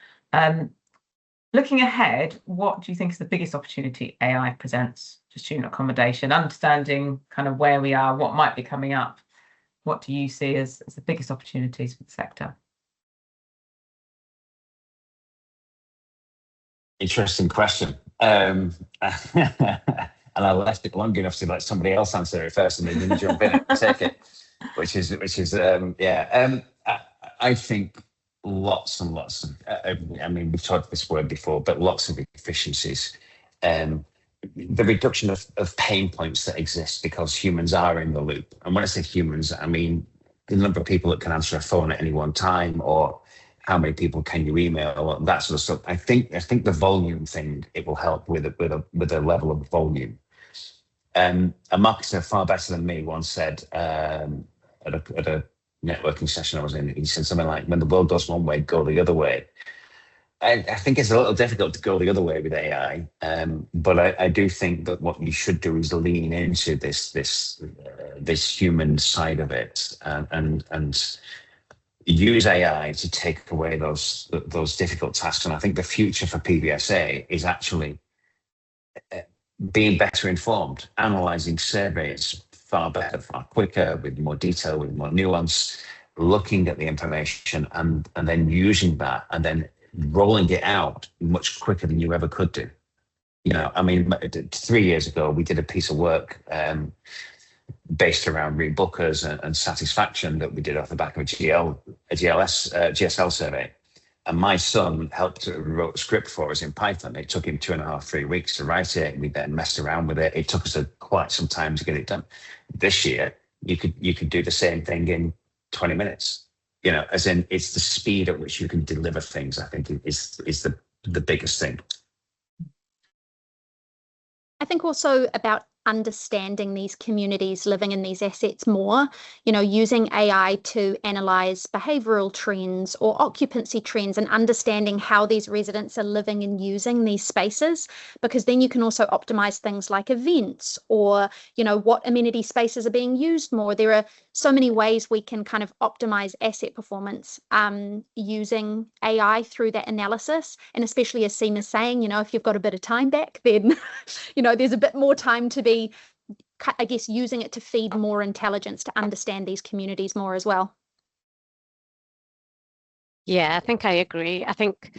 Looking ahead, what do you think is the biggest opportunity AI presents to student accommodation? Understanding kind of where we are, what might be coming up. What do you see as the biggest opportunities for the sector? Interesting question. And I left it long enough to let somebody else answer it first, and then you jump in and take it, which is I think lots and lots of, I mean, we've talked this word before, but lots of efficiencies. The reduction of pain points that exist because humans are in the loop. And when I say humans, I mean the number of people that can answer a phone at any one time, or how many people can you email, that sort of stuff. I think the volume thing, it will help with a level of volume. A marketer far better than me once said at a networking session I was in, he said something like, when the world goes one way, go the other way. I think it's a little difficult to go the other way with AI, but I do think that what you should do is lean into this human side of it, and use AI to take away those difficult tasks. And I think the future for PBSA is actually being better informed, analysing surveys far better, far quicker, with more detail, with more nuance, looking at the information and then using that and then rolling it out much quicker than you ever could do. I mean, 3 years ago, we did a piece of work based around rebookers and satisfaction that we did off the back of a GSL survey. And my son wrote a script for us in Python. It took him 2.5, 3 weeks to write it. We then messed around with it. It took us quite some time to get it done. This year, you could do the same thing in 20 minutes. As in, it's the speed at which you can deliver things, I think, is the biggest thing. I think also about understanding these communities living in these assets more, using AI to analyze behavioral trends or occupancy trends and understanding how these residents are living and using these spaces, because then you can also optimize things like events or, what amenity spaces are being used more. There are so many ways we can kind of optimize asset performance using AI through that analysis. And especially as Seema's saying, if you've got a bit of time back, then, there's a bit more time to be, I guess, using it to feed more intelligence to understand these communities more as well. Yeah, I think I agree. I think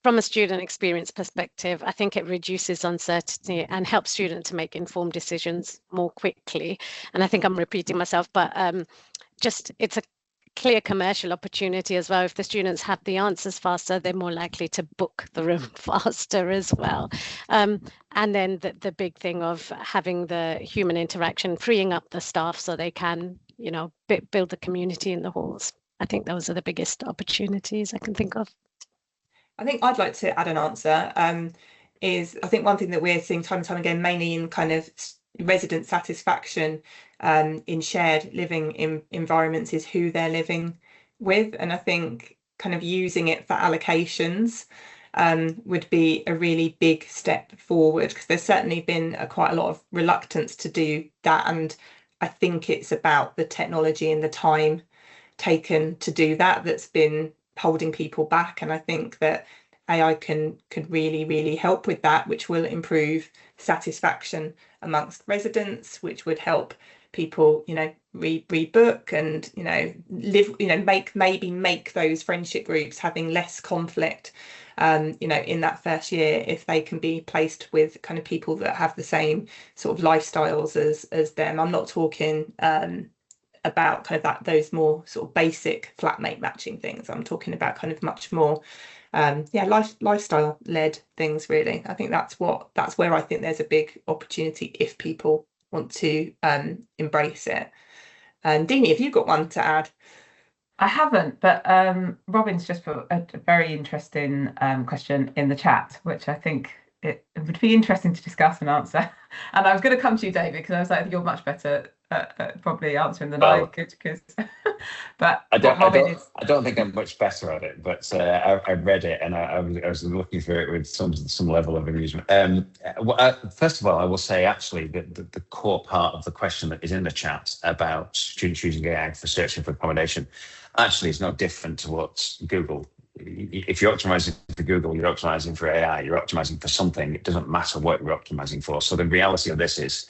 from a student experience perspective, I think it reduces uncertainty and helps students to make informed decisions more quickly. And I think I'm repeating myself, but it's a clear commercial opportunity as well. If the students have the answers faster, they're more likely to book the room faster as well. And then the big thing of having the human interaction, freeing up the staff so they can, build the community in the halls. I think those are the biggest opportunities I can think of. I think I'd like to add an answer. Is I think one thing that we're seeing time and time again, mainly in kind of resident satisfaction in shared living environments, is who they're living with. And I think kind of using it for allocations would be a really big step forward, because there's certainly been quite a lot of reluctance to do that. And I think it's about the technology and the time taken to do that that's been holding people back. And I think that AI could really, really help with that, which will improve satisfaction amongst residents, which would help people, rebook and, live, make those friendship groups, having less conflict, in that first year, if they can be placed with kind of people that have the same sort of lifestyles as them. I'm not talking about kind of those more sort of basic flatmate matching things. I'm talking about kind of much more lifestyle led things, really. I think that's where I think there's a big opportunity if people want to embrace it. And Deenie, have you got one to add? I haven't, but Robin's just put a very interesting question in the chat, which I think it would be interesting to discuss and answer. And I was going to come to you, David, because I was like, you're much better at probably answering than I could. But I don't think I'm much better at it, but I read it and I was looking through it with some level of amusement. First of all, I will say actually that the core part of the question that is in the chat about students using AI for searching for accommodation actually is no different to what Google. If you're optimizing for Google, you're optimizing for AI, you're optimizing for something. It doesn't matter what you're optimizing for. So the reality of this is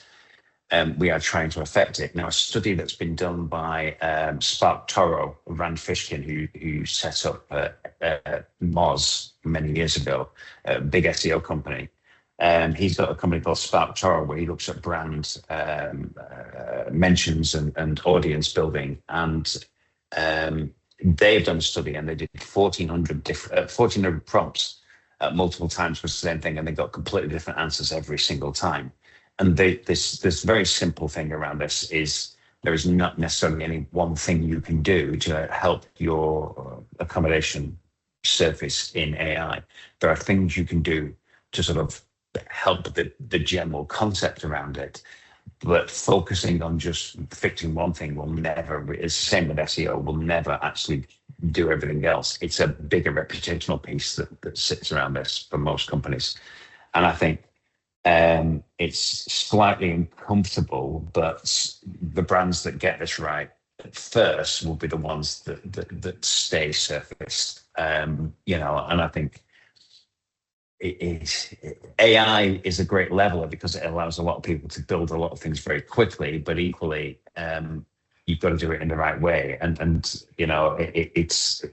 we are trying to affect it. Now, a study that's been done by Spark Toro, Rand Fishkin, who set up Moz many years ago, a big SEO company. He's got a company called Spark Toro where he looks at brand mentions and audience building. And they've done a study and they did 1,400 prompts multiple times for the same thing, and they got completely different answers every single time. And this very simple thing around this is there is not necessarily any one thing you can do to help your accommodation surface in AI. There are things you can do to sort of help the general concept around it. But focusing on just fixing one thing will never, it's the same with SEO, will never actually do everything else. It's a bigger reputational piece that sits around this for most companies. And I think it's slightly uncomfortable, but the brands that get this right first will be the ones that stay surfaced. And I think AI is a great leveler because it allows a lot of people to build a lot of things very quickly, but equally you've got to do it in the right way. And it's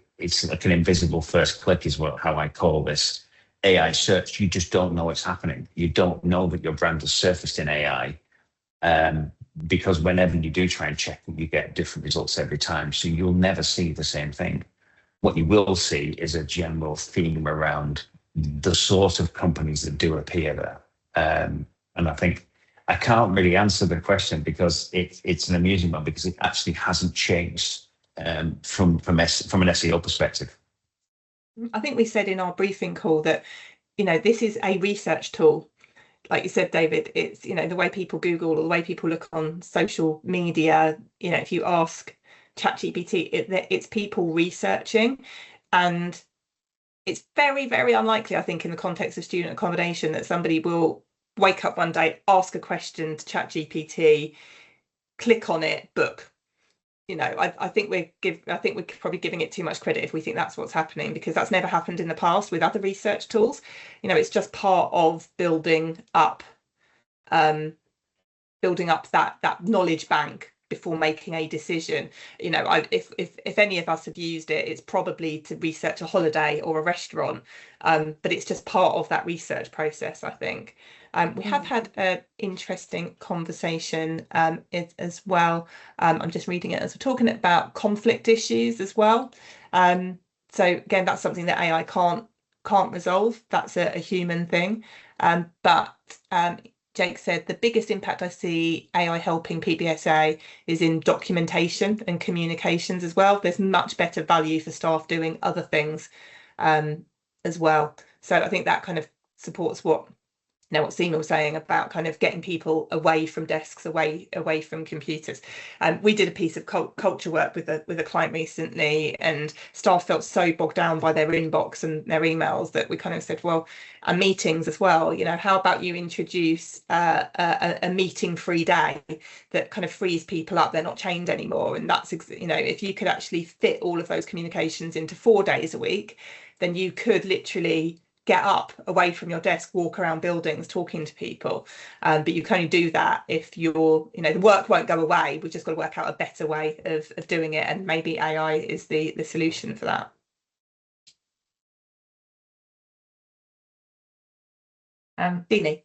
like an invisible first click is how I call this. AI search, you just don't know what's happening. You don't know that your brand has surfaced in AI because whenever you do try and check it, you get different results every time. So you'll never see the same thing. What you will see is a general theme around the sort of companies that do appear there. And I think I can't really answer the question because it's an amusing one because it actually hasn't changed from an SEO perspective. I think we said in our briefing call that, this is a research tool. like you said, David, it's, you know, the way people Google or the way people look on social media. You know, if you ask ChatGPT, it's people researching, and it's very, very unlikely, I think, in the context of student accommodation, that somebody will wake up one day, ask a question to ChatGPT, click on it, book. You know, I think we're probably giving it too much credit if we think that's what's happening, because that's never happened in the past with other research tools. You know, it's just part of building up that knowledge bank before making a decision. You know, if any of us have used it, it's probably to research a holiday or a restaurant, but it's just part of that research process, I think. We have had an interesting conversation as well. I'm just reading it as we're talking about conflict issues as well. So again, that's something that AI can't resolve. That's a human thing. But Jake said the biggest impact I see AI helping PBSA is in documentation and communications as well. There's much better value for staff doing other things as well. So I think that kind of supports what Seema was saying about kind of getting people away from desks, away from computers. We did a piece of culture work with a client recently, and staff felt so bogged down by their inbox and their emails that we kind of said, well, and meetings as well, you know, how about you introduce a meeting-free day that kind of frees people up, they're not chained anymore. And that's, you know, if you could actually fit all of those communications into 4 days a week, then you could literally get up away from your desk, walk around buildings talking to people, but you can only do that if you're, you know, the work won't go away. We've just got to work out a better way of doing it, and maybe AI is the solution for that. Deenie.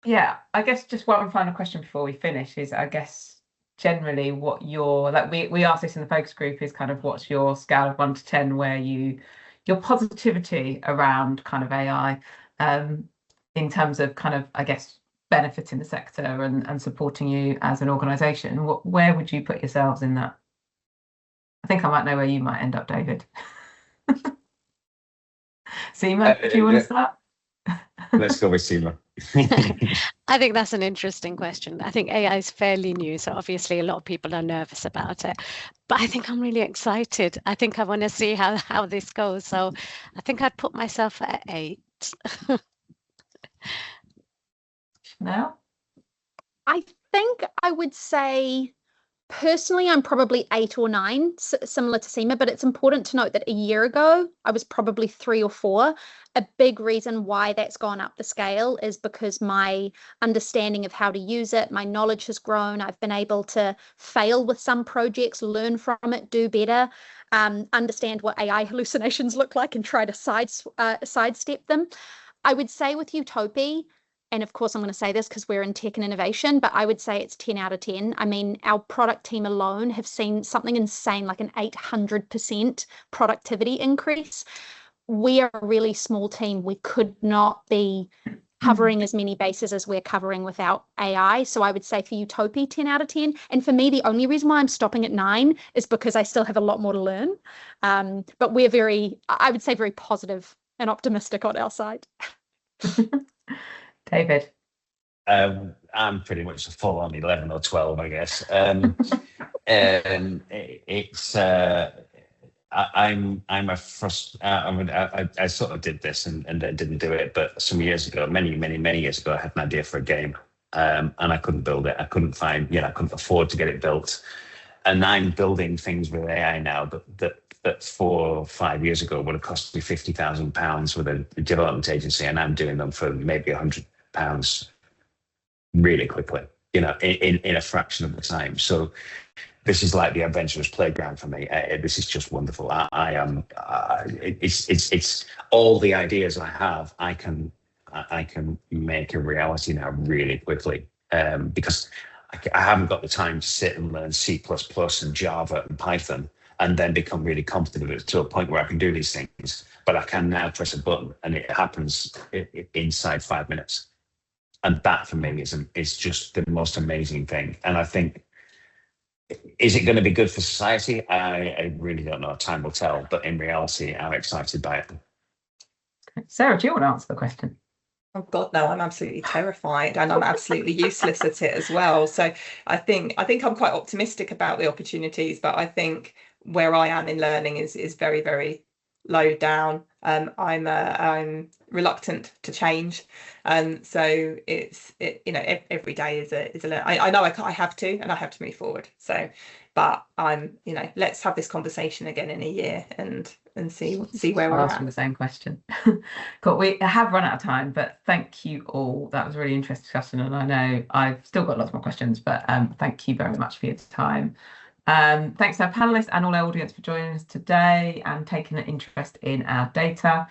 Yeah, I guess just one final question before we finish is, I guess, generally what your, like we asked this in the focus group, is kind of what's your scale of 1 to 10 where your positivity around kind of AI in terms of kind of, I guess, benefiting the sector and supporting you as an organisation. Where would you put yourselves in that? I think I might know where you might end up, David. Seema, do you want to start? Let's go with Seema. I think that's an interesting question. I think AI is fairly new, so obviously a lot of people are nervous about it. But I think I'm really excited. I think I want to see how this goes. So I think I'd put myself at 8. Now? I think I would say, personally, I'm probably 8 or 9, similar to Seema, but it's important to note that a year ago, I was probably 3 or 4. A big reason why that's gone up the scale is because my understanding of how to use it, my knowledge has grown. I've been able to fail with some projects, learn from it, do better, understand what AI hallucinations look like and try to sidestep them. I would say with Utopi, and of course I'm going to say this because we're in tech and innovation, but I would say it's 10 out of 10. I mean, our product team alone have seen something insane, like an 800% productivity increase. We are a really small team. We could not be covering as many bases as we're covering without AI. So I would say for Utopi, 10 out of 10. And for me, the only reason why I'm stopping at 9 is because I still have a lot more to learn. But we're I would say very positive and optimistic on our side. David? I'm pretty much a full on 11 or 12, I guess. It's I sort of did this and didn't do it, but some years ago, many years ago, I had an idea for a game, and I couldn't build it. I couldn't afford to get it built, and I'm building things with AI now that 4 or 5 years ago would have cost me £50,000 with a development agency, and I'm doing them for maybe £100 really quickly, you know, in a fraction of the time. So this is like the adventurous playground for me. This is just wonderful. I am. It's all the ideas I have. I can make a reality now really quickly, because I haven't got the time to sit and learn C++ and Java and Python and then become really competent to a point where I can do these things. But I can now press a button and it happens inside 5 minutes. And that for me is just the most amazing thing. And I think, is it going to be good for society? I really don't know. Time will tell. But in reality, I'm excited by it. Sarah, do you want to answer the question? Oh God, no, I'm absolutely terrified and I'm absolutely useless at it as well. So I think I'm quite optimistic about the opportunities, but I think where I am in learning is very, very low down. I'm reluctant to change. So every day is a learn. I know I have to, and I have to move forward. So, but let's have this conversation again in a year and see where we're I'll at. ask you the same question. Cool. We have run out of time, but thank you all. That was a really interesting discussion, and I know I've still got lots more questions, but thank you very much for your time. Thanks to our panelists and all our audience for joining us today and taking an interest in our data.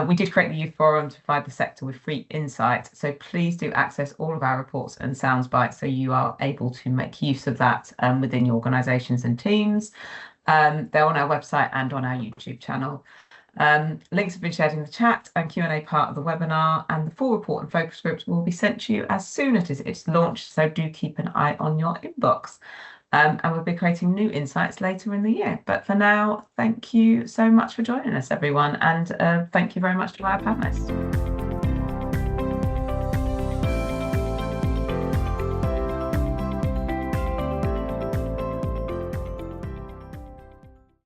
We did create the Youth Forum to provide the sector with free insight, so please do access all of our reports and sounds bites so you are able to make use of that within your organisations and teams. They're on our website and on our YouTube channel. Links have been shared in the chat and Q&A part of the webinar, and the full report and focus groups will be sent to you as soon as it's launched, so do keep an eye on your inbox. And we'll be creating new insights later in the year. But for now, thank you so much for joining us, everyone, and thank you very much to our panelists.